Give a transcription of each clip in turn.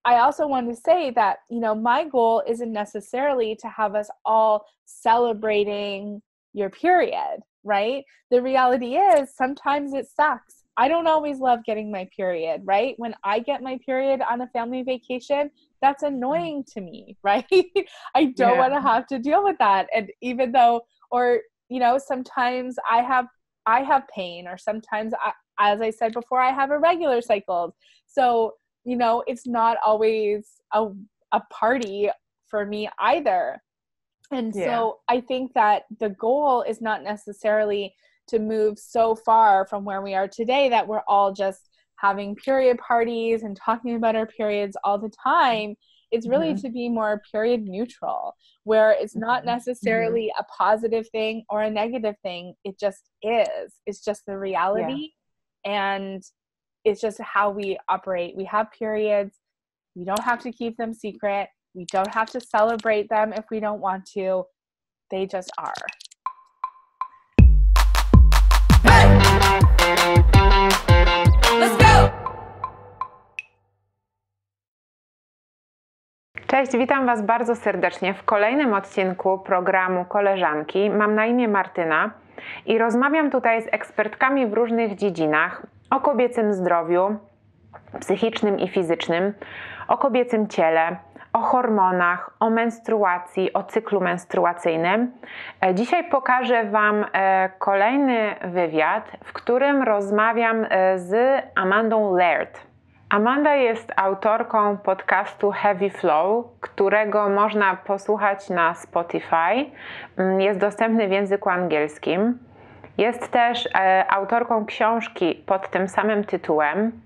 I also want to say that, you know, my goal isn't necessarily to have us all celebrating your period, right? The reality is sometimes it sucks. I don't always love getting my period, right? When I get my period on a family vacation, that's annoying to me, right? I don't want to have to deal with that. And even though, or, you know, sometimes I have pain, or sometimes as I said before, I have irregular cycles. So, you know, it's not always a party for me either. And so I think that the goal is not necessarily to move so far from where we are today that we're all just having period parties and talking about our periods all the time. It's really to be more period neutral, where it's not necessarily a positive thing or a negative thing. It just is. It's just the reality. And it's just how we operate. We have periods. We don't have to keep them secret. We don't have to celebrate them if we don't want to. They just are. Hey! Let's go! Cześć, witam Was bardzo serdecznie w kolejnym odcinku programu Koleżanki. Mam na imię Martyna i rozmawiam tutaj z ekspertkami w różnych dziedzinach o kobiecym zdrowiu psychicznym i fizycznym, o kobiecym ciele, o hormonach, o menstruacji, o cyklu menstruacyjnym. Dzisiaj pokażę Wam kolejny wywiad, w którym rozmawiam z Amandą Laird. Amanda jest autorką podcastu Heavy Flow, którego można posłuchać na Spotify. Jest dostępny w języku angielskim. Jest też autorką książki pod tym samym tytułem.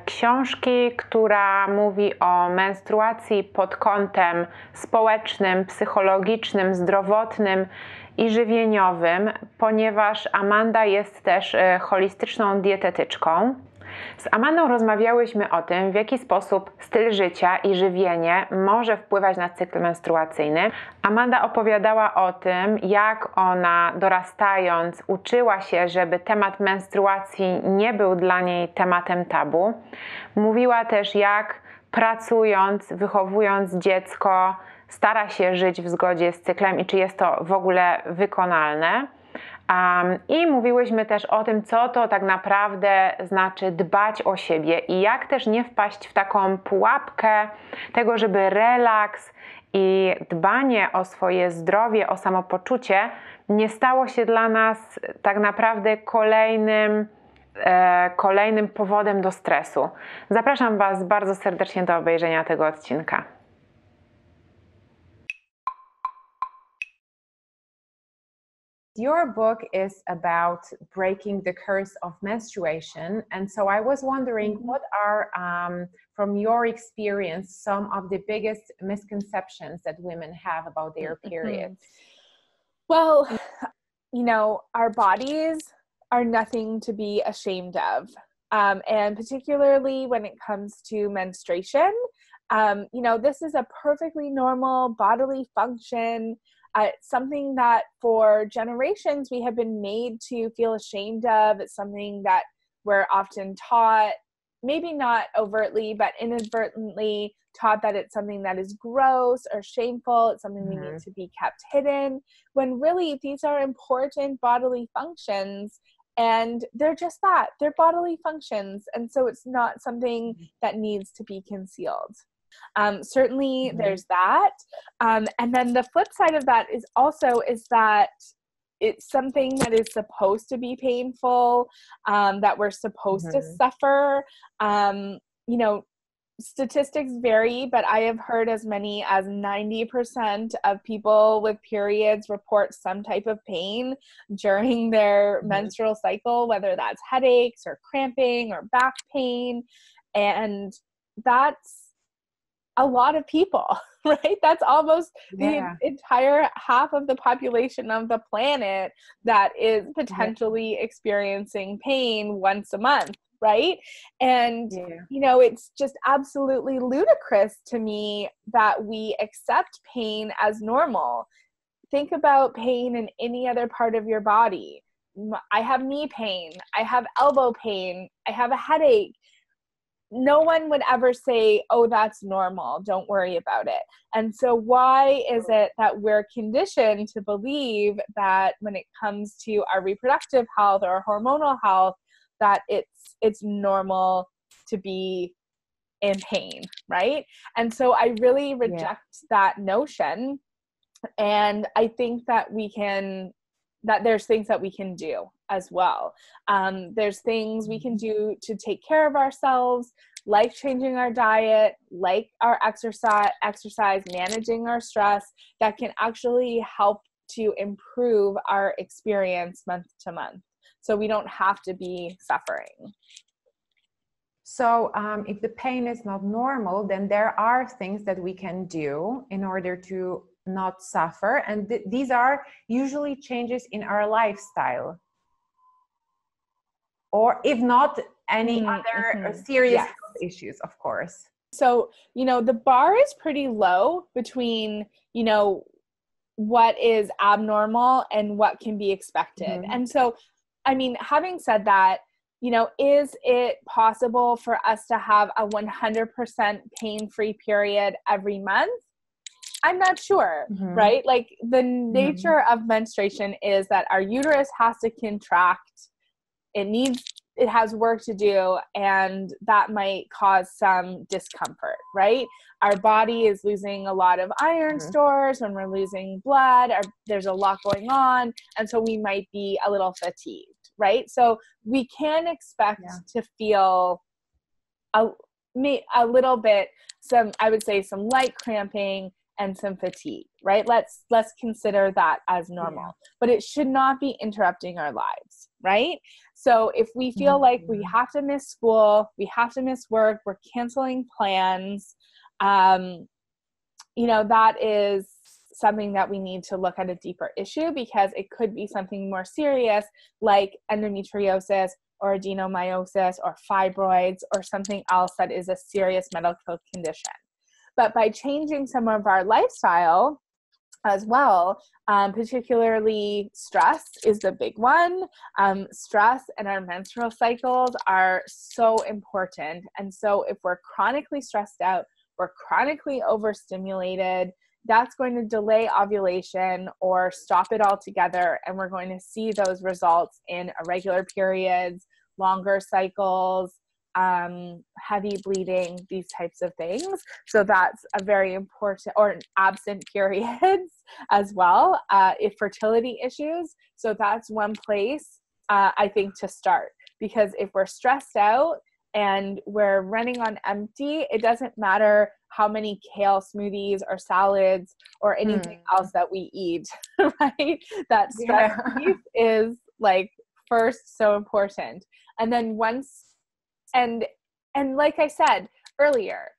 Książki, która mówi o menstruacji pod kątem społecznym, psychologicznym, zdrowotnym i żywieniowym, ponieważ Amanda jest też holistyczną dietetyczką. Z Amandą rozmawiałyśmy o tym, w jaki sposób styl życia i żywienie może wpływać na cykl menstruacyjny. Amanda opowiadała o tym, jak ona dorastając uczyła się, żeby temat menstruacji nie był dla niej tematem tabu. Mówiła też, jak pracując, wychowując dziecko, stara się żyć w zgodzie z cyklem i czy jest to w ogóle wykonalne. I mówiłyśmy też o tym, co to tak naprawdę znaczy dbać o siebie i jak też nie wpaść w taką pułapkę tego, żeby relaks i dbanie o swoje zdrowie, o samopoczucie nie stało się dla nas tak naprawdę kolejnym powodem do stresu. Zapraszam Was bardzo serdecznie do obejrzenia tego odcinka. Your book is about breaking the curse of menstruation, and so I was wondering, what are, from your experience, some of the biggest misconceptions that women have about their periods? Well, you know, our bodies are nothing to be ashamed of, and particularly when it comes to menstruation. You know, this is a perfectly normal bodily function. It's something that for generations we have been made to feel ashamed of. It's something that we're often taught, maybe not overtly, but inadvertently taught that it's something that is gross or shameful. It's something we need to be kept hidden, when really these are important bodily functions. And they're just that. They're bodily functions. And so it's not something that needs to be concealed. Certainly there's that. And then the flip side of that is that it's something that is supposed to be painful, that we're supposed to suffer. You know, statistics vary, but I have heard as many as 90% of people with periods report some type of pain during their menstrual cycle, whether that's headaches or cramping or back pain. And that's a lot of people, right? That's almost the entire half of the population of the planet that is potentially experiencing pain once a month, right? And, you know, it's just absolutely ludicrous to me that we accept pain as normal. Think about pain in any other part of your body. I have knee pain. I have elbow pain. I have a headache. no one would ever say, oh, that's normal, don't worry about it. And so why is it that we're conditioned to believe that when it comes to our reproductive health or hormonal health, that it's normal to be in pain, right? And so I really reject that notion. And I think that there's things that we can do as well. There's things we can do to take care of ourselves, like changing our diet, like our exercise, managing our stress, that can actually help to improve our experience month to month. So we don't have to be suffering. So if the pain is not normal, then there are things that we can do in order to not suffer. And these are usually changes in our lifestyle. Or if not, any other serious health issues, of course. So, the bar is pretty low between, what is abnormal and what can be expected. And so, having said that, is it possible for us to have a 100% pain-free period every month? I'm not sure, right? Like the nature of menstruation is that our uterus has to contract. It has work to do, and that might cause some discomfort, right? Our body is losing a lot of iron stores when we're losing blood, or there's a lot going on, and so we might be a little fatigued, right? So we can expect to feel a little bit, some light cramping and some fatigue, right? Let's consider that as normal, but it should not be interrupting our lives, right? So if we feel like we have to miss school, we have to miss work, we're canceling plans, that is something that we need to look at a deeper issue, because it could be something more serious like endometriosis or adenomyosis or fibroids or something else that is a serious medical condition. But by changing some of our lifestyle as well, particularly stress is the big one. Stress and our menstrual cycles are so important. And so if we're chronically stressed out, we're chronically overstimulated, that's going to delay ovulation or stop it altogether. And we're going to see those results in irregular periods, longer cycles, heavy bleeding, these types of things. So that's a very important, or absent periods as well, fertility issues. So that's one place I think to start, because if we're stressed out and we're running on empty, it doesn't matter how many kale smoothies or salads or anything else that we eat, right? That stress piece is like first so important. And then and like I said earlier,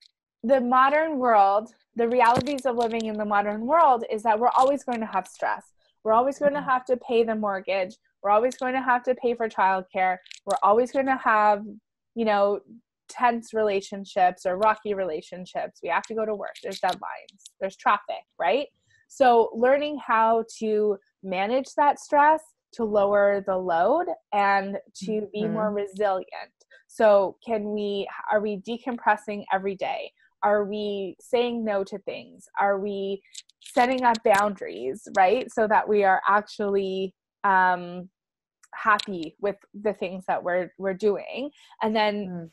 the modern world, the realities of living in the modern world is that we're always going to have stress. We're always going to have to pay the mortgage. We're always going to have to pay for childcare. We're always going to have, tense relationships or rocky relationships. We have to go to work. There's deadlines. There's traffic, right? So learning how to manage that stress, to lower the load, and to be more resilient. So are we decompressing every day? Are we saying no to things? Are we setting up boundaries, right? So that we are actually happy with the things that we're doing. And then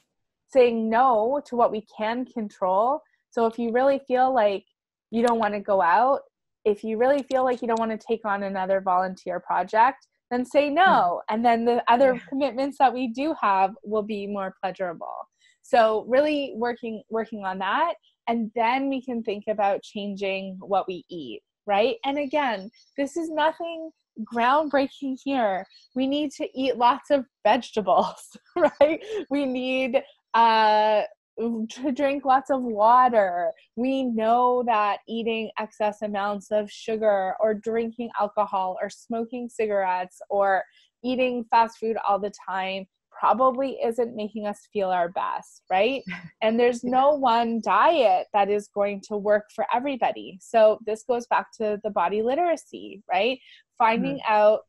saying no to what we can control. So if you really feel like you don't want to go out, if you really feel like you don't want to take on another volunteer project, then say no. And then the other commitments that we do have will be more pleasurable. So really working on that. And then we can think about changing what we eat, right? And again, this is nothing groundbreaking here. We need to eat lots of vegetables, right? We need to drink lots of water. We know that eating excess amounts of sugar or drinking alcohol or smoking cigarettes or eating fast food all the time probably isn't making us feel our best, right? And there's no one diet that is going to work for everybody. So this goes back to the body literacy, right? Finding out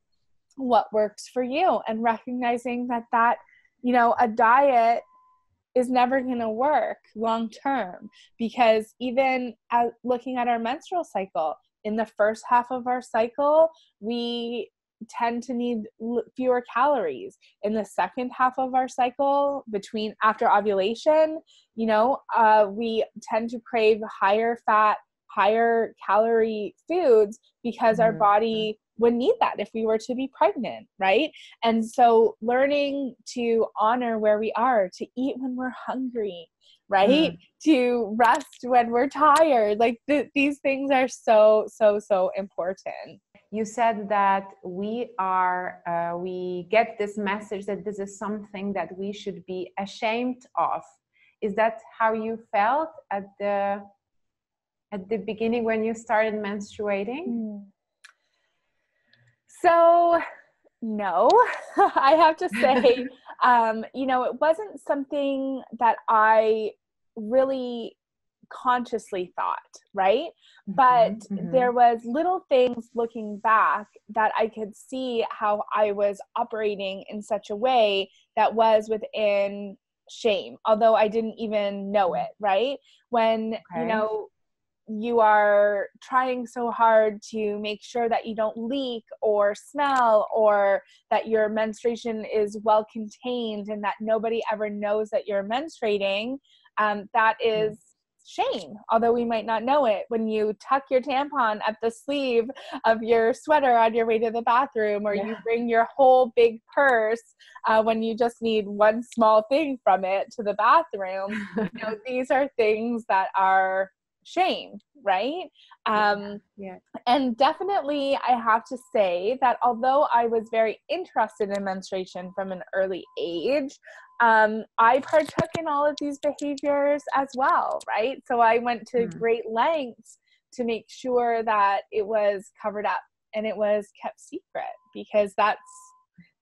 what works for you and recognizing that a diet is never going to work long term, because even looking at our menstrual cycle, in the first half of our cycle, we tend to need fewer calories. In the second half of our cycle, after ovulation, we tend to crave higher fat, higher calorie foods, because our body would need that if we were to be pregnant, right? And so learning to honor where we are, to eat when we're hungry, right? To rest when we're tired. Like these things are so, so, so important. You said that we get this message that this is something that we should be ashamed of. Is that how you felt at the beginning when you started menstruating? So, no, I have to say, it wasn't something that I really consciously thought, right? But there was little things looking back that I could see how I was operating in such a way that was within shame, although I didn't even know it, right? When, you are trying so hard to make sure that you don't leak or smell, or that your menstruation is well contained and that nobody ever knows that you're menstruating, that is shame, although we might not know it. When you tuck your tampon at the sleeve of your sweater on your way to the bathroom, or you bring your whole big purse when you just need one small thing from it to the bathroom, these are things that are shame, right? And definitely I have to say that although I was very interested in menstruation from an early age, I partook in all of these behaviors as well, right? So I went to great lengths to make sure that it was covered up and it was kept secret, because that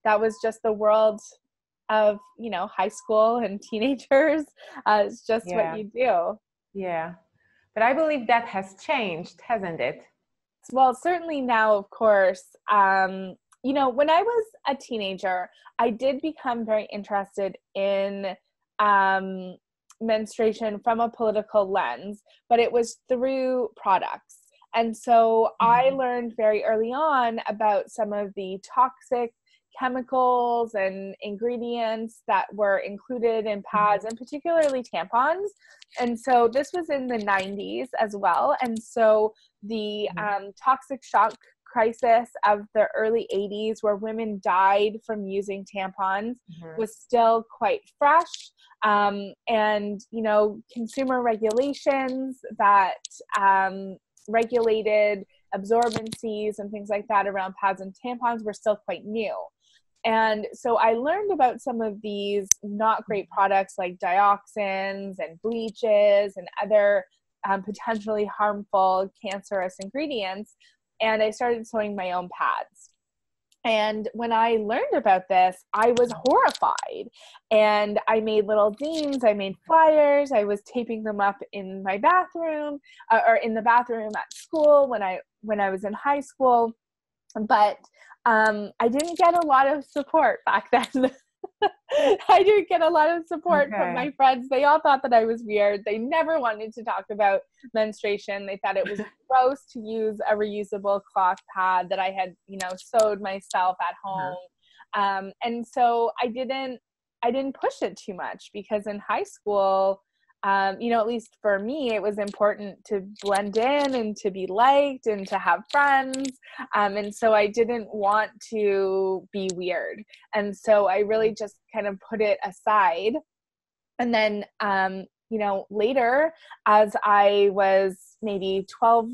was just the world of, high school and teenagers. It's just what you do. Yeah. But I believe that has changed, hasn't it? Well, certainly now, of course. When I was a teenager, I did become very interested in menstruation from a political lens, but it was through products. And so I learned very early on about some of the toxic chemicals and ingredients that were included in pads, and particularly tampons. And so this was in the 90s as well. And so the toxic shock crisis of the early 80s, where women died from using tampons, was still quite fresh. And, consumer regulations that regulated absorbencies and things like that around pads and tampons were still quite new. And so I learned about some of these not great products like dioxins and bleaches and other potentially harmful cancerous ingredients. And I started sewing my own pads. And when I learned about this, I was horrified. And I made little zines, I made flyers, I was taping them up in my bathroom or in the bathroom at school when I was in high school. But I didn't get a lot of support back then. I didn't get a lot of support from my friends. They all thought that I was weird. They never wanted to talk about menstruation. They thought it was gross to use a reusable cloth pad that I had, sewed myself at home. And so I didn't push it too much, because in high school, at least for me, it was important to blend in and to be liked and to have friends. And so I didn't want to be weird. And so I really just kind of put it aside. And then, later, as I was maybe 12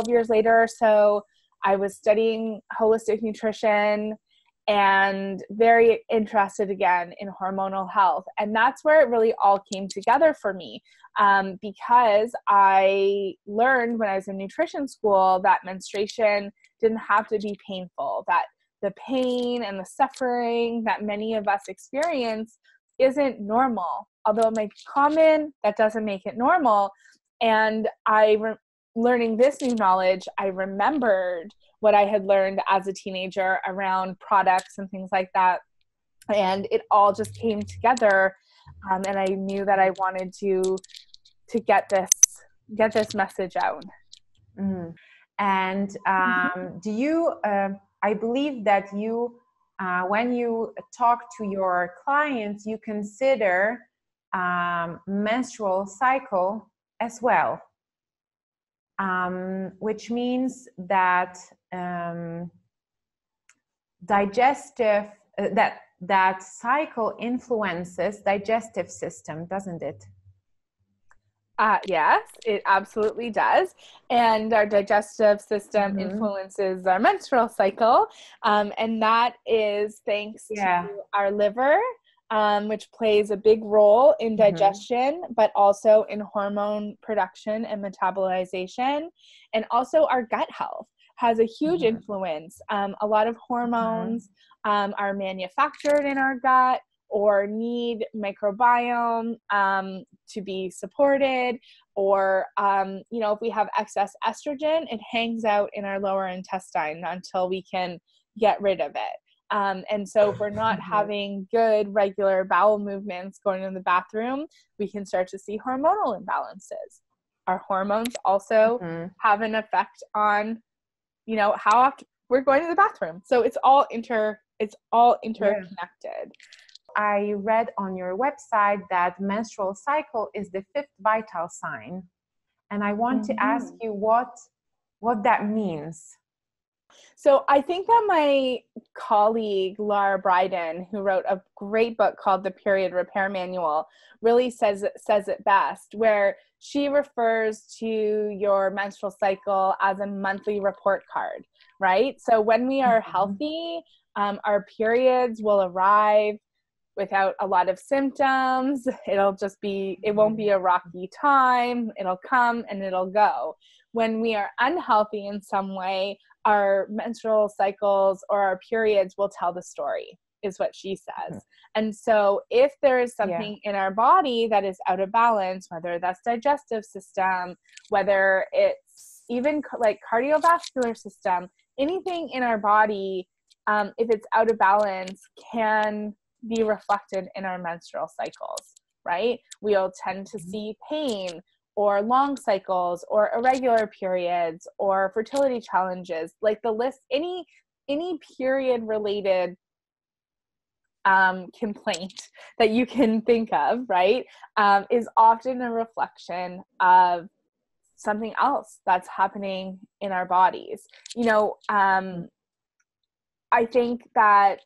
years later or so, I was studying holistic nutrition and very interested again in hormonal health. And that's where it really all came together for me, because I learned when I was in nutrition school that menstruation didn't have to be painful, that the pain and the suffering that many of us experience isn't normal. Although it might be common, that doesn't make it normal. And learning this new knowledge, I remembered what I had learned as a teenager around products and things like that. And it all just came together And I knew that I wanted to get this message out. Mm. And do you, I believe that you, when you talk to your clients, you consider menstrual cycle as well, which means that digestive, that cycle influences digestive system, doesn't it? Yes, it absolutely does. And our digestive system influences our menstrual cycle. And that is thanks to our liver, which plays a big role in digestion, but also in hormone production and metabolization. And also our gut health has a huge influence. A lot of hormones are manufactured in our gut or need microbiome to be supported, or if we have excess estrogen, it hangs out in our lower intestine until we can get rid of it. And so if we're not having good regular bowel movements, going to the bathroom, we can start to see hormonal imbalances. Our hormones also have an effect on, how often we're going to the bathroom. So it's all interconnected. I read on your website that menstrual cycle is the 5th vital sign. And I want to ask you what that means. So I think that my colleague, Laura Bryden, who wrote a great book called The Period Repair Manual, really says it best, where she refers to your menstrual cycle as a monthly report card, right? So when we are healthy, our periods will arrive without a lot of symptoms. It won't be a rocky time. It'll come and it'll go. When we are unhealthy in some way, our menstrual cycles or our periods will tell the story, is what she says. And so if there is something in our body that is out of balance, whether that's digestive system, whether it's even like cardiovascular system, anything in our body, if it's out of balance, can be reflected in our menstrual cycles, right? We'll tend to see pain or long cycles or irregular periods or fertility challenges, like the list, any period related complaint that you can think of, right, is often a reflection of something else that's happening in our bodies. I think that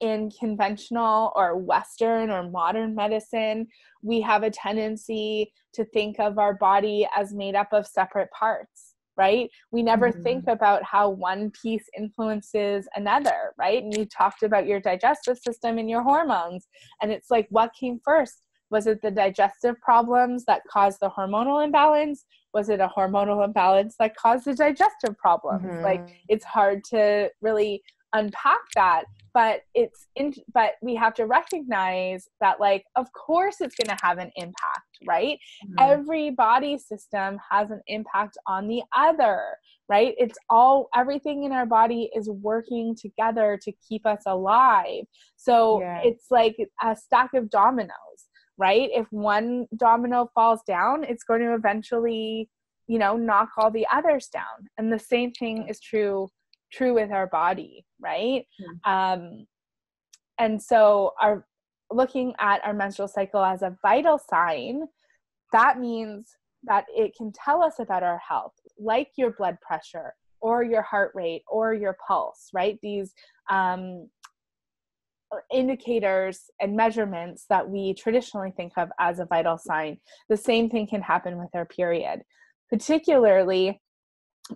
in conventional or Western or modern medicine, we have a tendency to think of our body as made up of separate parts, right? We never think about how one piece influences another, right? And you talked about your digestive system and your hormones. And it's like, what came first? Was it the digestive problems that caused the hormonal imbalance? Was it a hormonal imbalance that caused the digestive problems? Like, it's hard to really unpack that, but but we have to recognize that, like, of course it's going to have an impact, right? Every body system has an impact on the other, right? Everything in our body is working together to keep us alive. So it's like a stack of dominoes, right? If one domino falls down, it's going to eventually, knock all the others down. And the same thing is true with our body, right? And so looking at our menstrual cycle as a vital sign, that means that it can tell us about our health, like your blood pressure or your heart rate or your pulse, right? These indicators and measurements that we traditionally think of as a vital sign. The same thing can happen with our period, particularly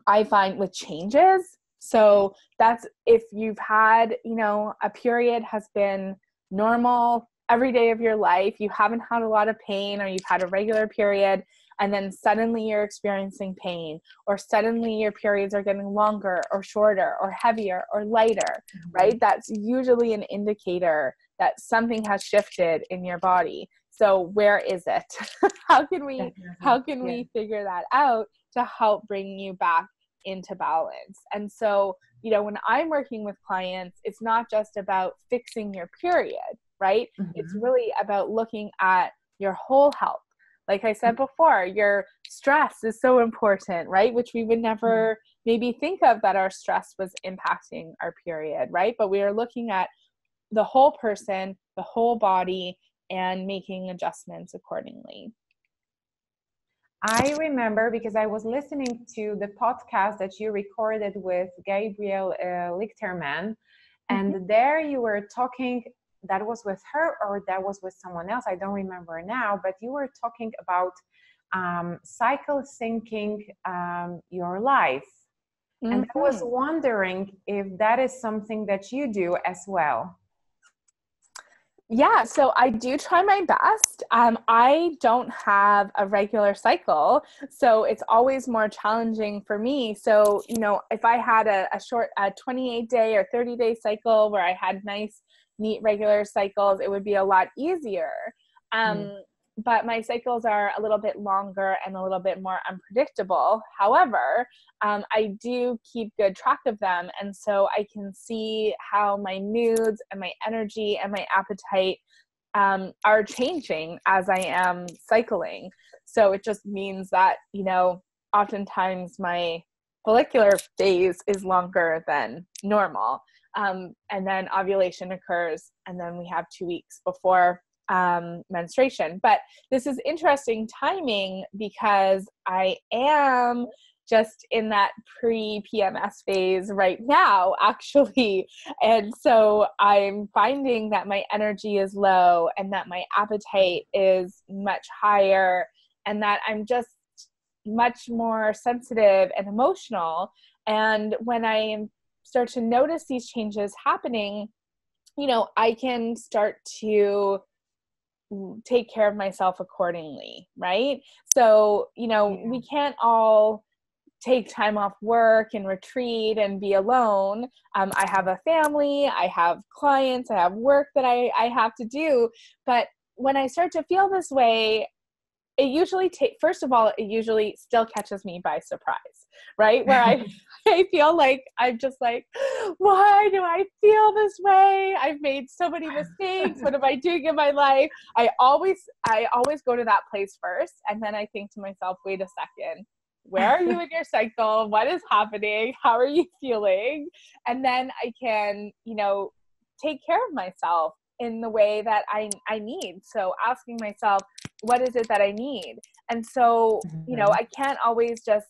I find with changes. So that's if you've had, a period has been normal every day of your life, you haven't had a lot of pain, or you've had a regular period, and then suddenly you're experiencing pain, or suddenly your periods are getting longer or shorter or heavier or lighter, right? That's usually an indicator that something has shifted in your body. So where is it? How can we figure that out to help bring you back into balance? And so, when I'm working with clients, it's not just about fixing your period, right? It's really about looking at your whole health. Like I said before, your stress is so important, right? Which we would never maybe think of, that our stress was impacting our period, right? But we are looking at the whole person, the whole body, and making adjustments accordingly. I remember, because I was listening to the podcast that you recorded with Gabriel Lichterman, and there you were talking, that was with her or that was with someone else, I don't remember now, but you were talking about cycle syncing your life. And I was wondering if that is something that you do as well. Yeah, so I do try my best. I don't have a regular cycle, so it's always more challenging for me. So, you know, if I had a 28-day or 30-day cycle where I had nice, neat, regular cycles, it would be a lot easier. But my cycles are a little bit longer and a little bit more unpredictable. However, I do keep good track of them. And so I can see how my moods and my energy and my appetite are changing as I am cycling. So it just means that, you know, oftentimes my follicular phase is longer than normal. And then ovulation occurs, and then we have 2 weeks before menstruation. But this is interesting timing because I am just in that pre-PMS phase right now, actually. And so I'm finding that my energy is low and that my appetite is much higher, and that I'm just much more sensitive and emotional. And when I start to notice these changes happening, you know, I can start to take care of myself accordingly, right? So, you know, we can't all take time off work and retreat and be alone. I have a family, I have clients, I have work that I have to do. But when I start to feel this way, it usually first of all, it usually still catches me by surprise, right? Where I feel like, I'm just like, why do I feel this way? I've made so many mistakes. What am I doing in my life? I always go to that place first. And then I think to myself, wait a second, where are you in your cycle? What is happening? How are you feeling? And then I can, you know, take care of myself in the way that I need. So asking myself, what is it that I need? And so, you know, I can't always just,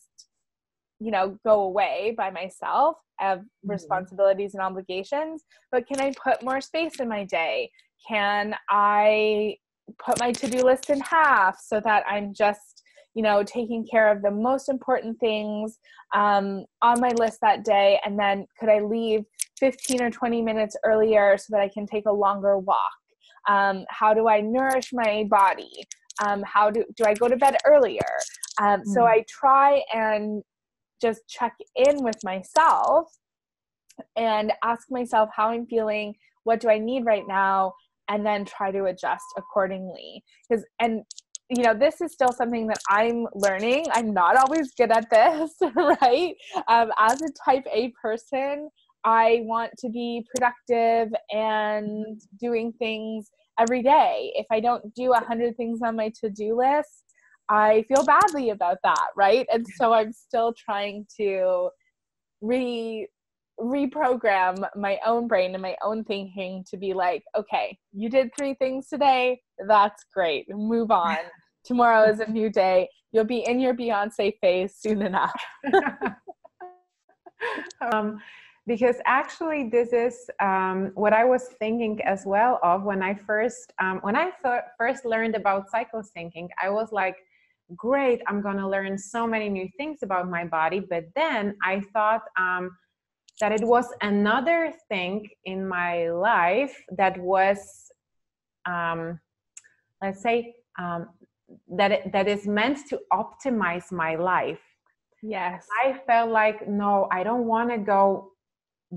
you know, go away by myself. I have responsibilities and obligations, but can I put more space in my day? Can I put my to-do list in half so that I'm just, you know, taking care of the most important things on my list that day? And then could I leave 15 or 20 minutes earlier so that I can take a longer walk? How do I nourish my body? How do I go to bed earlier? So I try and just check in with myself and ask myself how I'm feeling, what do I need right now, and then try to adjust accordingly. And you know, this is still something that I'm learning. I'm not always good at this, right? As a type A person, I want to be productive and doing things every day. If I don't do 100 things on my to-do list, I feel badly about that, right? And so I'm still trying to reprogram my own brain and my own thinking to be like, okay, you did 3 things today. That's great. Move on. Tomorrow is a new day. You'll be in your Beyonce phase soon enough. Because actually this is what I was thinking as well of when I first learned about cycle syncing. I was like, great, I'm going to learn so many new things about my body. But then I thought that it was another thing in my life that was, let's say, that is meant to optimize my life. Yes. I felt like, no, I don't want to go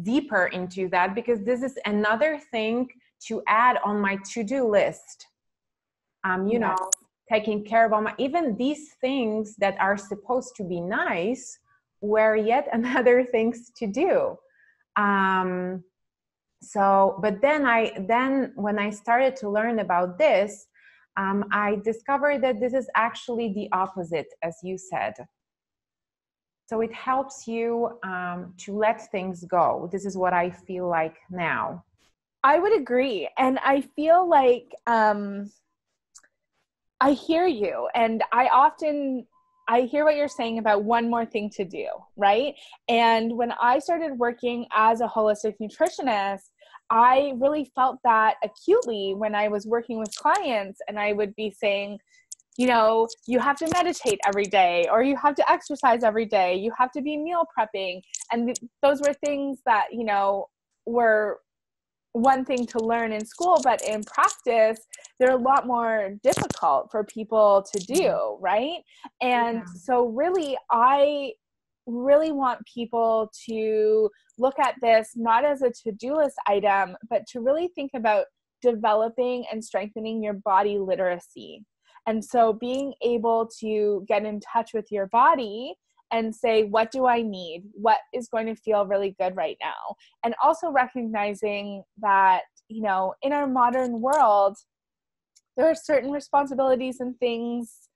deeper into that, because this is another thing to add on my to-do list. You know, taking care of all even these things that are supposed to be nice were yet another things to do. So, but then when I started to learn about this, I discovered that this is actually the opposite, as you said. So it helps you to let things go. This is what I feel like now. I would agree. And I feel like I hear you. And I hear what you're saying about one more thing to do, right? And when I started working as a holistic nutritionist, I really felt that acutely when I was working with clients, and I would be saying, you know, you have to meditate every day, or you have to exercise every day, you have to be meal prepping. And those were things that, you know, were one thing to learn in school, but in practice, they're a lot more difficult for people to do, right? And so really, I really want people to look at this not as a to-do list item, but to really think about developing and strengthening your body literacy. And so being able to get in touch with your body and say, what do I need? What is going to feel really good right now? And also recognizing that, you know, in our modern world, there are certain responsibilities and things,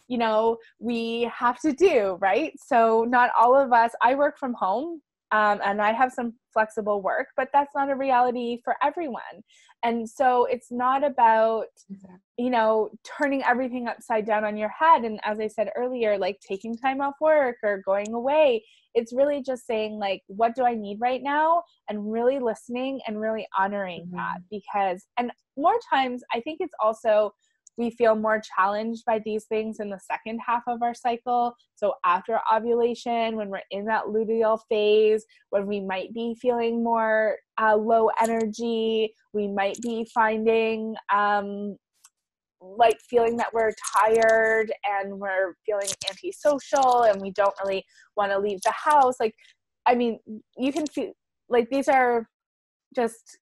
you know, we have to do, right? So not all of us, I work from home, and I have some flexible work, but that's not a reality for everyone. And so it's not about, you know, turning everything upside down on your head. And as I said earlier, like taking time off work or going away, it's really just saying like, what do I need right now? And really listening and really honoring that, because, and more times, I think it's also, we feel more challenged by these things in the second half of our cycle. So after ovulation, when we're in that luteal phase, when we might be feeling more low energy, we might be finding like feeling that we're tired and we're feeling antisocial and we don't really want to leave the house. Like, I mean, you can feel like these are just,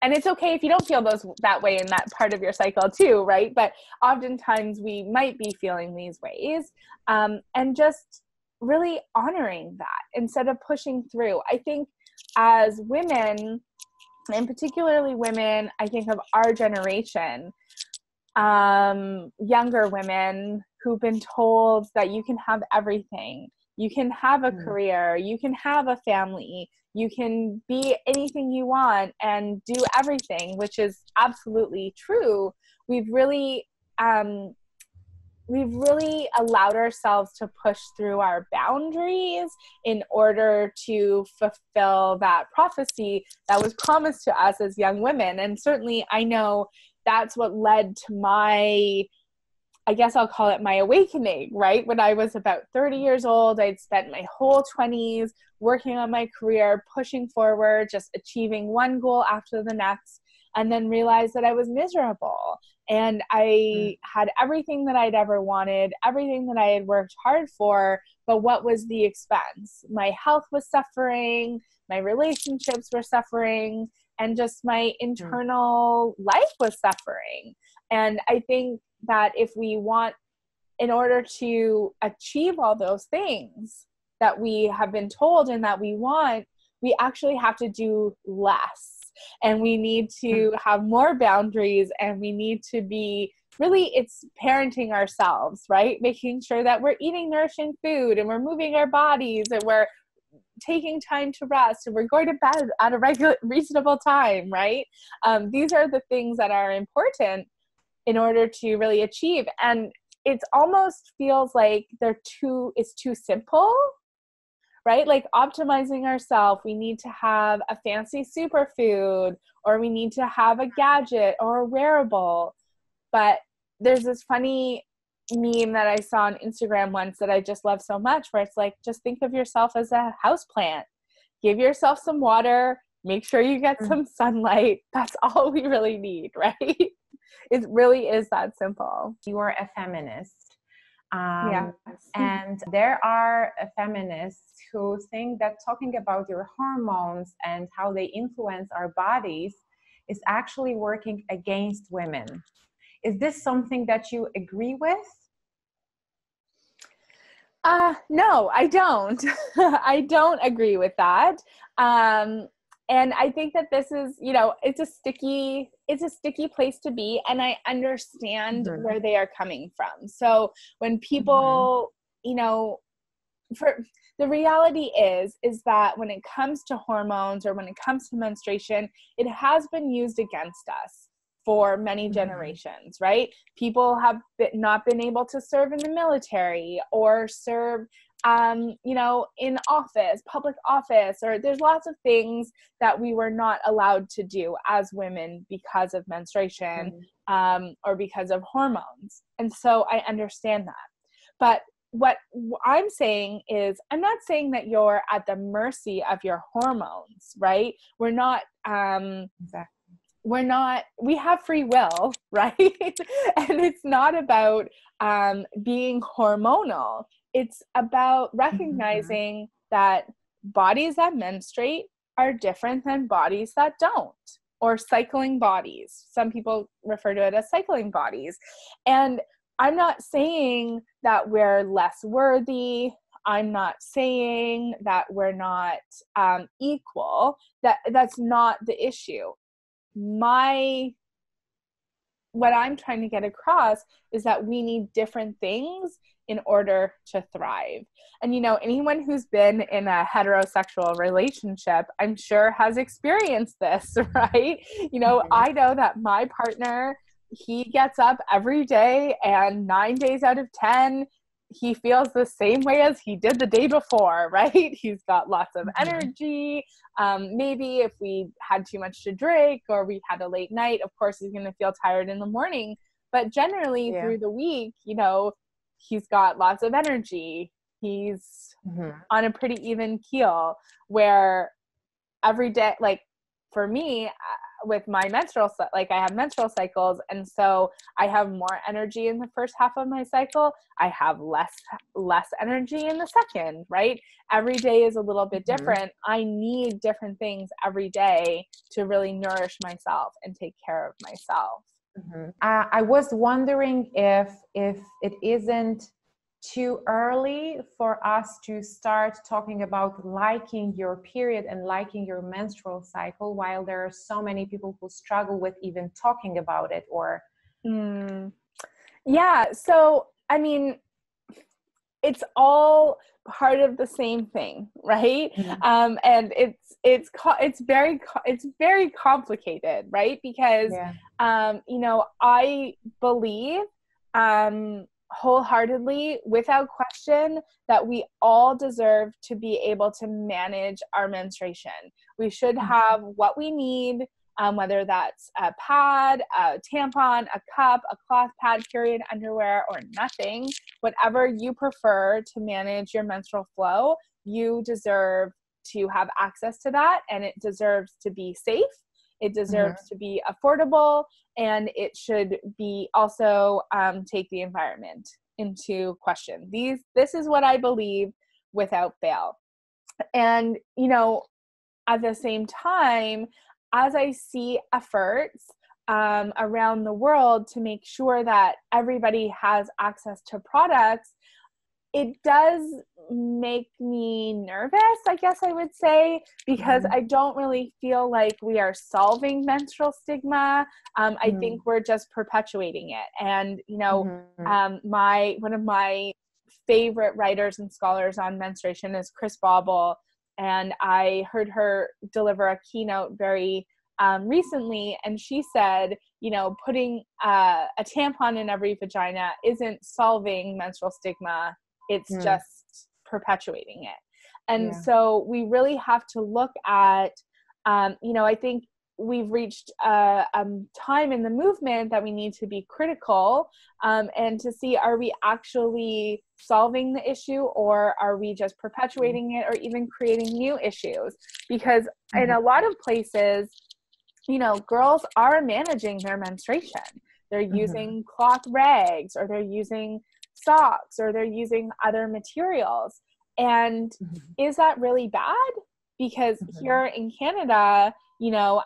and it's okay if you don't feel that way in that part of your cycle too, right? But oftentimes we might be feeling these ways, and just really honoring that instead of pushing through. I think as women, and particularly women, I think of our generation, younger women who've been told that you can have everything. You can have a career, you can have a family, you can be anything you want and do everything, which is absolutely true. We've really allowed ourselves to push through our boundaries in order to fulfill that prophecy that was promised to us as young women. And certainly I know that's what led to my, I guess I'll call it my awakening, right? When I was about 30 years old, I'd spent my whole 20s working on my career, pushing forward, just achieving one goal after the next, and then realized that I was miserable. And I had everything that I'd ever wanted, everything that I had worked hard for, but what was the expense? My health was suffering, my relationships were suffering, and just my internal life was suffering. And I think that if we want, in order to achieve all those things that we have been told and that we want, we actually have to do less. And we need to have more boundaries, and we need to be really, it's parenting ourselves, right? Making sure that we're eating nourishing food and we're moving our bodies and we're taking time to rest and we're going to bed at a reasonable time, right? These are the things that are important in order to really achieve. And it almost feels like it's too simple, right? Like optimizing ourselves, we need to have a fancy superfood, or we need to have a gadget or a wearable. But there's this funny meme that I saw on Instagram once that I just love so much, where it's like, just think of yourself as a house plant. Give yourself some water, make sure you get some sunlight. That's all we really need, right? It really is that simple. You are a feminist. Yes. And there are feminists who think that talking about your hormones and how they influence our bodies is actually working against women. Is this something that you agree with? No, I don't. I don't agree with that. And And I think that this is, it's a sticky place to be. And I understand where they are coming from. So when people, for the reality is that when it comes to hormones or when it comes to menstruation, it has been used against us for many generations, right? People have not been able to serve in the military or serve, in office, public office, or there's lots of things that we were not allowed to do as women because of menstruation, or because of hormones. And so I understand that. But what I'm saying is, I'm not saying that you're at the mercy of your hormones, right? We're not, we have free will, right? And it's not about being hormonal. It's about recognizing that bodies that menstruate are different than bodies that don't, or cycling bodies. Some people refer to it as cycling bodies. And I'm not saying that we're less worthy. I'm not saying that we're not equal. That's not the issue. What I'm trying to get across is that we need different things in order to thrive. And, anyone who's been in a heterosexual relationship, I'm sure has experienced this, right? I know that my partner, he gets up every day and 9 days out of 10, he feels the same way as he did the day before, right? He's got lots of energy. Maybe if we had too much to drink or we had a late night, of course, he's going to feel tired in the morning. But generally through the week, he's got lots of energy. He's on a pretty even keel, where every day, like for me, with my I have menstrual cycles, and so I have more energy in the first half of my cycle. I have less energy in the second, right? Every day is a little bit different. I need different things every day to really nourish myself and take care of myself. I was wondering if it isn't too early for us to start talking about liking your period and liking your menstrual cycle, while there are so many people who struggle with even talking about it, or so I mean, it's all part of the same thing, right? And it's very complicated, right? Because I believe wholeheartedly, without question, that we all deserve to be able to manage our menstruation. We should have what we need, whether that's a pad, a tampon, a cup, a cloth pad, period underwear, or nothing. Whatever you prefer to manage your menstrual flow, you deserve to have access to that, and it deserves to be safe. It deserves to be affordable, and it should be also take the environment into question. This is what I believe without fail. And, at the same time, as I see efforts around the world to make sure that everybody has access to products, it does make me nervous, I guess I would say, because I don't really feel like we are solving menstrual stigma. I think we're just perpetuating it. And, one of my favorite writers and scholars on menstruation is Chris Bauble. And I heard her deliver a keynote very recently, and she said, putting a tampon in every vagina isn't solving menstrual stigma. It's just perpetuating it. And so we really have to look at, I think we've reached a time in the movement that we need to be critical and to see, are we actually solving the issue, or are we just perpetuating it, or even creating new issues? Because in a lot of places, girls are managing their menstruation. They're using cloth rags, or they're using socks, or they're using other materials. And is that really bad? Because here in Canada,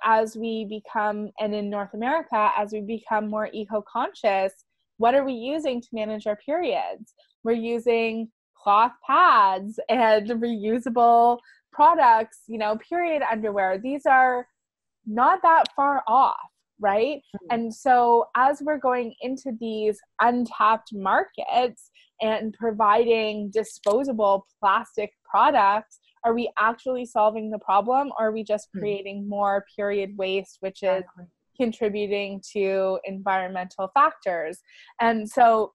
as we become, and in North America, as we become more eco-conscious, what are we using to manage our periods? We're using cloth pads and reusable products, you know, period underwear, these are not that far off, right? And so as we're going into these untapped markets and providing disposable plastic products, are we actually solving the problem, or are we just creating more period waste, which is contributing to environmental factors? And so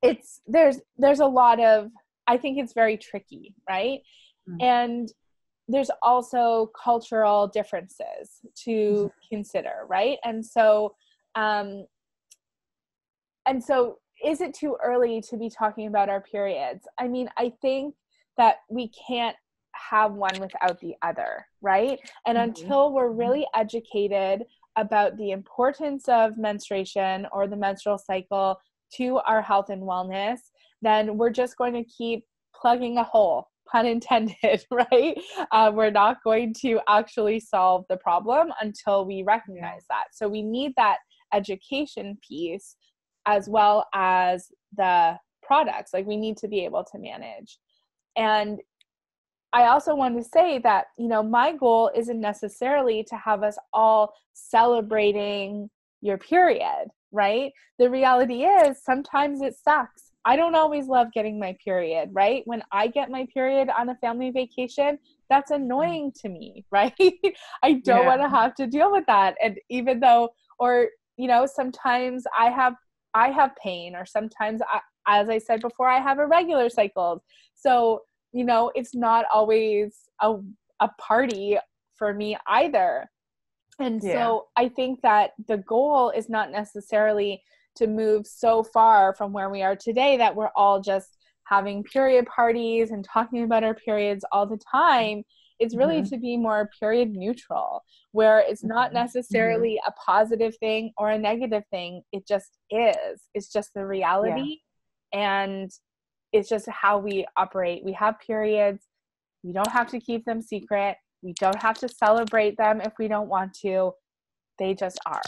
there's a lot of, I think it's very tricky, right? And there's also cultural differences to consider, right? And so is it too early to be talking about our periods? I mean, I think that we can't have one without the other, right? And until we're really educated about the importance of menstruation or the menstrual cycle to our health and wellness, then we're just going to keep plugging a hole, pun intended, right? We're not going to actually solve the problem until we recognize that. So we need that education piece as well as the products. Like, we need to be able to manage. And I also want to say that, you know, my goal isn't necessarily to have us all celebrating your period, right? The reality is sometimes it sucks. I don't always love getting my period, right? When I get my period on a family vacation, that's annoying to me, right? I don't want to have to deal with that. And even though, or, you know, sometimes I have pain, or sometimes as I said before, I have irregular cycles. So, you know, it's not always a party for me either. And so I think that the goal is not necessarily to move so far from where we are today that we're all just having period parties and talking about our periods all the time. It's really to be more period neutral, where it's not necessarily a positive thing or a negative thing. It just is. It's just the reality. And it's just how we operate. We have periods. We don't have to keep them secret. We don't have to celebrate them if we don't want to. They just are.